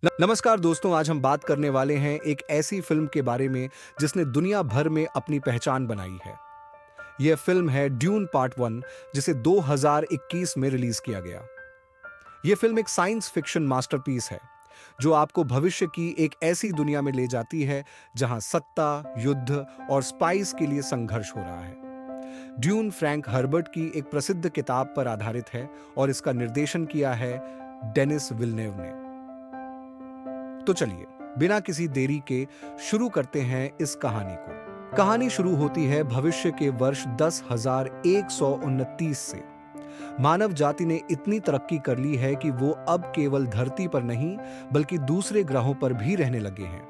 नमस्कार दोस्तों, आज हम बात करने वाले हैं एक ऐसी फिल्म के बारे में जिसने दुनिया भर में अपनी पहचान बनाई है। यह फिल्म है ड्यून पार्ट 1, जिसे 2021 में रिलीज किया गया। यह फिल्म एक साइंस फिक्शन मास्टरपीस है जो आपको भविष्य की एक ऐसी दुनिया में ले जाती है जहां सत्ता, युद्ध और स्पाइस के लिए संघर्ष हो रहा है। ड्यून फ्रैंक हर्बर्ट की एक प्रसिद्ध किताब पर आधारित है और इसका निर्देशन किया है डेनिस विलनेव ने। तो चलिए, बिना किसी देरी के शुरू करते हैं इस कहानी को। कहानी शुरू होती है भविष्य के वर्ष 10,129 से। मानव जाति ने इतनी तरक्की कर ली है कि वो अब केवल धरती पर नहीं बल्कि दूसरे ग्रहों पर भी रहने लगे हैं।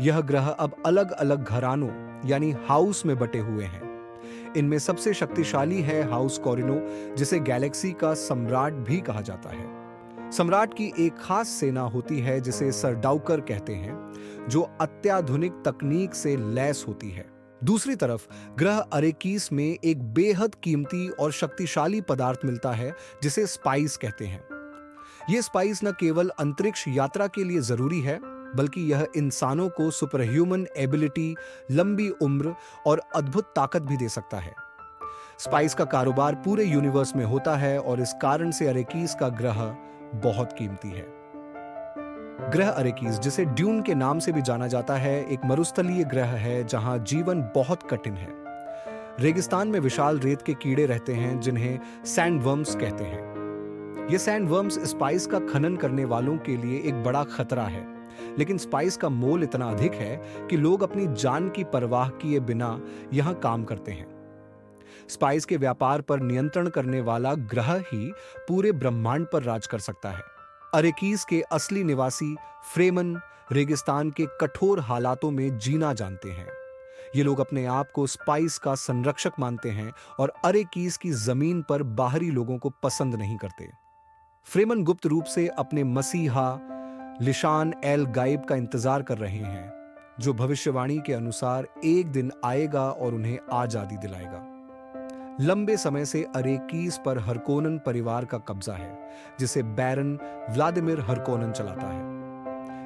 यह ग्रह अब अलग अलग घरानों यानी हाउस में बटे हुए हैं। इनमें सबसे शक्तिशाली है हाउस कोरिनो, जिसे गैलेक्सी का सम्राट भी कहा जाता है। सम्राट की एक खास सेना होती है जिसे सरडाउकर कहते हैं, जो अत्याधुनिक तकनीक से लैस होती है। दूसरी तरफ ग्रह अरेकीस में एक बेहद कीमती और शक्तिशाली पदार्थ मिलता है जिसे स्पाइस कहते हैं। यह स्पाइस न केवल अंतरिक्ष यात्रा के लिए जरूरी है, बल्कि यह इंसानों को सुपरह्यूमन एबिलिटी, लंबी उम्र और अद्भुत ताकत भी दे सकता है। स्पाइस का कारोबार पूरे यूनिवर्स में होता है और इस कारण से अरेकीस का ग्रह बहुत कीमती है। ग्रह अरेकीस, जिसे ड्यून के नाम से भी जाना जाता है, एक मरुस्थलीय ग्रह है जहां जीवन बहुत कठिन है। रेगिस्तान में विशाल रेत के कीड़े रहते हैं जिन्हें सैंडवर्म्स कहते हैं। ये सैंडवर्म्स स्पाइस का खनन करने वालों के लिए एक बड़ा खतरा है, लेकिन स्पाइस का मोल इतना अधिक है कि लोग अपनी जान की परवाह किए बिना यहां काम करते हैं। स्पाइस के व्यापार पर नियंत्रण करने वाला ग्रह ही पूरे ब्रह्मांड पर राज कर सकता है। अरेकीस के असली निवासी फ्रेमन रेगिस्तान के कठोर हालातों में जीना जानते हैं। ये लोग अपने आप को स्पाइस का संरक्षक मानते हैं और अरेकीस की जमीन पर बाहरी लोगों को पसंद नहीं करते। फ्रेमन गुप्त रूप से अपने मसीहा लिशान एल गाइब का इंतजार कर रहे हैं, जो भविष्यवाणी के अनुसार एक दिन आएगा और उन्हें आजादी दिलाएगा। लंबे समय से अरेकीस पर हरकोनन परिवार का कब्जा है, जिसे बैरन व्लादिमीर हरकोनन चलाता है।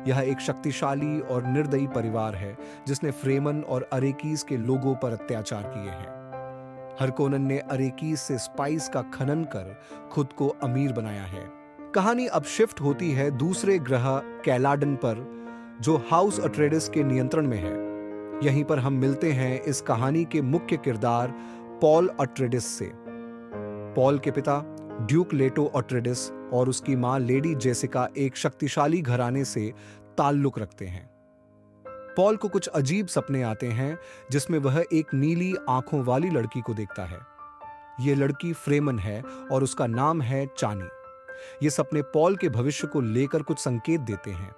यह एक शक्तिशाली और निर्दयी परिवार है जिसने फ्रेमन और अरेकीस के लोगों पर अत्याचार किए हैं। हरकोनन ने अरेकीस से स्पाइस का खनन कर खुद को अमीर बनाया है। कहानी अब शिफ्ट होती है दूसरे ग्रह कैलाडन पर, जो हाउस अट्रेडिस के नियंत्रण में है। यहीं पर हम मिलते हैं इस कहानी के मुख्य किरदार पॉल अट्रेडिस से। पॉल के पिता ड्यूक लेटो अट्रेडिस और उसकी मां लेडी जेसिका एक शक्तिशाली घराने से ताल्लुक रखते हैं। पॉल को कुछ अजीब सपने आते हैं जिसमें वह एक नीली आंखों वाली लड़की को देखता है। यह लड़की फ्रेमन है और उसका नाम है चानी। ये सपने पॉल के भविष्य को लेकर कुछ संकेत देते हैं।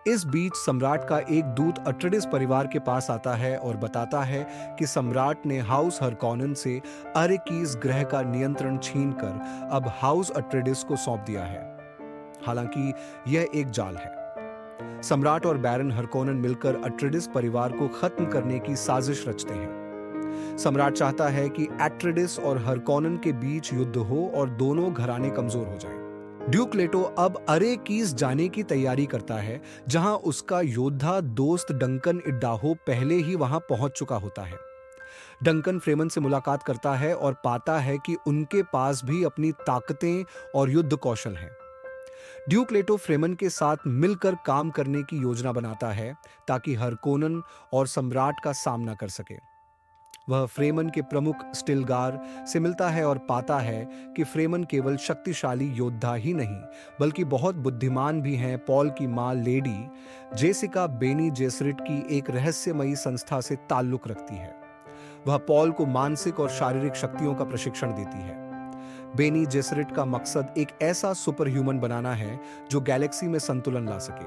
इस बीच सम्राट का एक दूत अट्रेडिस परिवार के पास आता है और बताता है कि सम्राट ने हाउस हरकोनन से अरेकीस ग्रह का नियंत्रण छीनकर अब हाउस अट्रेडिस को सौंप दिया है। हालांकि यह एक जाल है। सम्राट और बैरन हरकोनन मिलकर अट्रेडिस परिवार को खत्म करने की साजिश रचते हैं। सम्राट चाहता है कि अट्रेडिस और हरकोनन के बीच युद्ध हो और दोनों घराने कमजोर हो जाएं। ड्यूक लेटो अब अरेकीस जाने की तैयारी करता है, जहां उसका योद्धा दोस्त डंकन इड्डाहो पहले ही वहां पहुंच चुका होता है। डंकन फ्रेमन से मुलाकात करता है और पाता है कि उनके पास भी अपनी ताकतें और युद्ध कौशल हैं। ड्यूक लेटो फ्रेमन के साथ मिलकर काम करने की योजना बनाता है ताकि हरकोनन और सम्राट का सामना कर सके। वह फ्रेमन के प्रमुख स्टिलगार से मिलता है और पाता है कि फ्रेमन केवल शक्तिशाली योद्धा ही नहीं बल्कि बहुत बुद्धिमान भी हैं। पॉल की मां लेडी जेसिका बेनी जेसरिट की एक रहस्यमयी संस्था से ताल्लुक रखती है। वह पॉल को मानसिक और शारीरिक शक्तियों का प्रशिक्षण देती है। बेनी जेसरिट का मकसद एक ऐसा सुपर ह्यूमन बनाना है जो गैलेक्सी में संतुलन ला सके।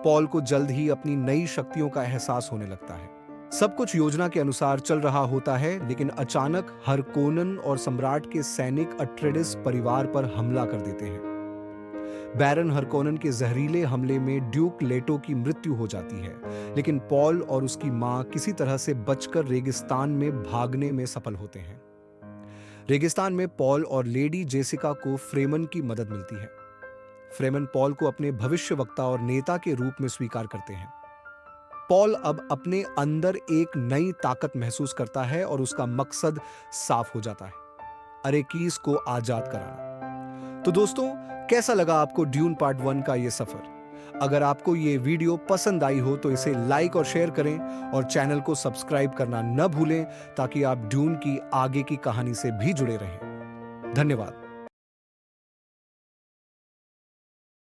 पॉल को जल्द ही अपनी नई शक्तियों का एहसास होने लगता है। सब कुछ योजना के अनुसार चल रहा होता है, लेकिन अचानक हरकोनन और सम्राट के सैनिक अट्रेडिस परिवार पर हमला कर देते हैं। बैरन हरकोनन के जहरीले हमले में ड्यूक लेटो की मृत्यु हो जाती है, लेकिन पॉल और उसकी मां किसी तरह से बचकर रेगिस्तान में भागने में सफल होते हैं। रेगिस्तान में पॉल और लेडी जेसिका को फ्रेमन की मदद मिलती है। फ्रेमन पॉल को अपने भविष्यवक्ता और नेता के रूप में स्वीकार करते हैं। पॉल अब अपने अंदर एक नई ताकत महसूस करता है और उसका मकसद साफ हो जाता है, अरेकीस को आजाद कराना। तो दोस्तों, कैसा लगा आपको ड्यून पार्ट 1 का ये सफर? अगर आपको ये वीडियो पसंद आई हो तो इसे लाइक और शेयर करें और चैनल को सब्सक्राइब करना न भूलें ताकि आप ड्यून की आगे की कहानी से भी जुड़े रहें। धन्यवाद।